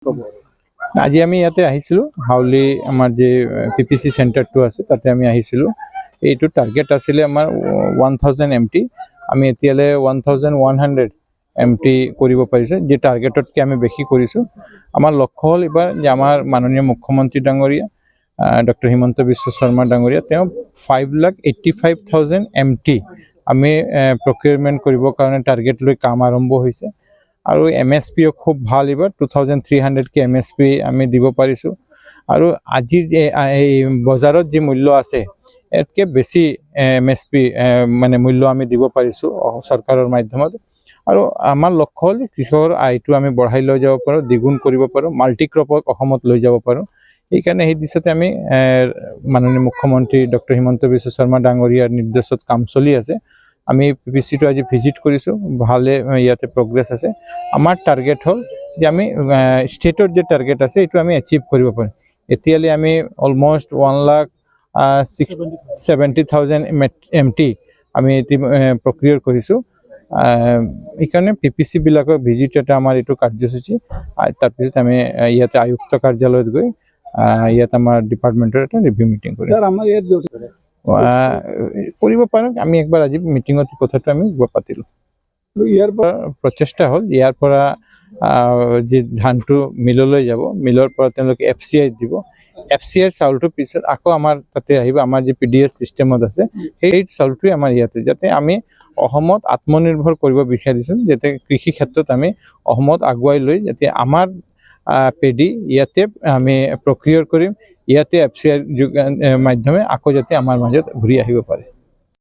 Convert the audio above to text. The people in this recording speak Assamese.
আজি আমি ইয়াতে আহিছিলোঁ হাউলি আমাৰ যে PPC চেণ্টাৰটো আছে তাতে আমি আহিছিলোঁ। এইটো টাৰ্গেট আছিলে আমাৰ 1000 MT, আমি এতিয়ালৈ 1100 MT কৰিব পাৰিছোঁ, যে টাৰ্গেটতকৈ আমি বেছি কৰিছোঁ। আমাৰ লক্ষ্য হ'ল এইবাৰ যে আমাৰ মাননীয় মুখ্যমন্ত্ৰী ডাঙৰীয়া ডক্টৰ হিমন্ত বিশ্ব শৰ্মা ডাঙৰীয়া তেওঁ 5,85,000 MT আমি প্ৰকিউৰমেণ্ট কৰিবৰ কাৰণে টাৰ্গেট লৈ কাম আৰম্ভ হৈছে। আৰু MSPও খুব ভাল, এইবাৰ 2300 MSP আমি দিব পাৰিছোঁ। আৰু আজিৰ যে এই বজাৰত যি মূল্য আছে ইয়াতকৈ বেছি MSP মানে মূল্য আমি দিব পাৰিছোঁ চৰকাৰৰ মাধ্যমত। আৰু আমাৰ লক্ষ্য হ'ল কৃষকৰ আয়টো আমি বঢ়াই লৈ যাব পাৰোঁ, দ্বিগুণ কৰিব পাৰোঁ, মাল্টি ক্ৰপক অসমত লৈ যাব পাৰোঁ। সেইকাৰণে সেই দিশতে আমি মাননীয় মুখ্যমন্ত্ৰী ডক্টৰ হিমন্ত বিশ্ব শৰ্মা ডাঙৰীয়াৰ নিৰ্দেশত কাম চলি আছে। আমি PPCটো আজি ভিজিট কৰিছোঁ, ভালে ইয়াতে প্ৰগ্ৰেছ আছে। আমাৰ টাৰ্গেট হ'ল যে আমি ষ্টেটৰ যে টাৰ্গেট আছে এইটো আমি এচিভ কৰিব পাৰিম। এতিয়ালৈ আমি অলমষ্ট 1,70,000 MT আমি প্ৰক্ৰিয়া কৰিছোঁ। এইকাৰণে PPC বিলাকৰ ভিজিট এটা আমাৰ এইটো কাৰ্যসূচী। তাৰপিছত আমি ইয়াতে আয়ুক্ত কাৰ্যালয়ত গৈ ইয়াত আমাৰ ডিপাৰ্টমেণ্টৰ এটা ৰিভিউ মিটিং কৰিম। কৰিব পাৰোঁ, আমি একবাৰ আজি মিটিঙত কথাটো আমি পাতিলোঁ। ইয়াৰ পৰা প্ৰচেষ্টা হ'ল ইয়াৰ পৰা যি ধানটো মিললৈ যাব, মিলৰ পৰা তেওঁলোকে FCI দিব, FCI চাউলটোৰ পিছত আকৌ আমাৰ তাতে আহিব, আমাৰ যি PDS চিষ্টেমত আছে সেই চাউলটোৱে আমাৰ ইয়াতে, যাতে আমি অসমত আত্মনিৰ্ভৰ কৰিব বিচাৰিছোঁ, যাতে কৃষি ক্ষেত্ৰত আমি অসমত আগুৱাই লৈ যাতে আমাৰ পেডি ইয়াতে আমি প্ৰক্ৰিয়া কৰিম, ইয়াতে FCI মাধ্যমে আকৌ যাতে আমাৰ মাজত ঘূৰি আহিব পাৰে।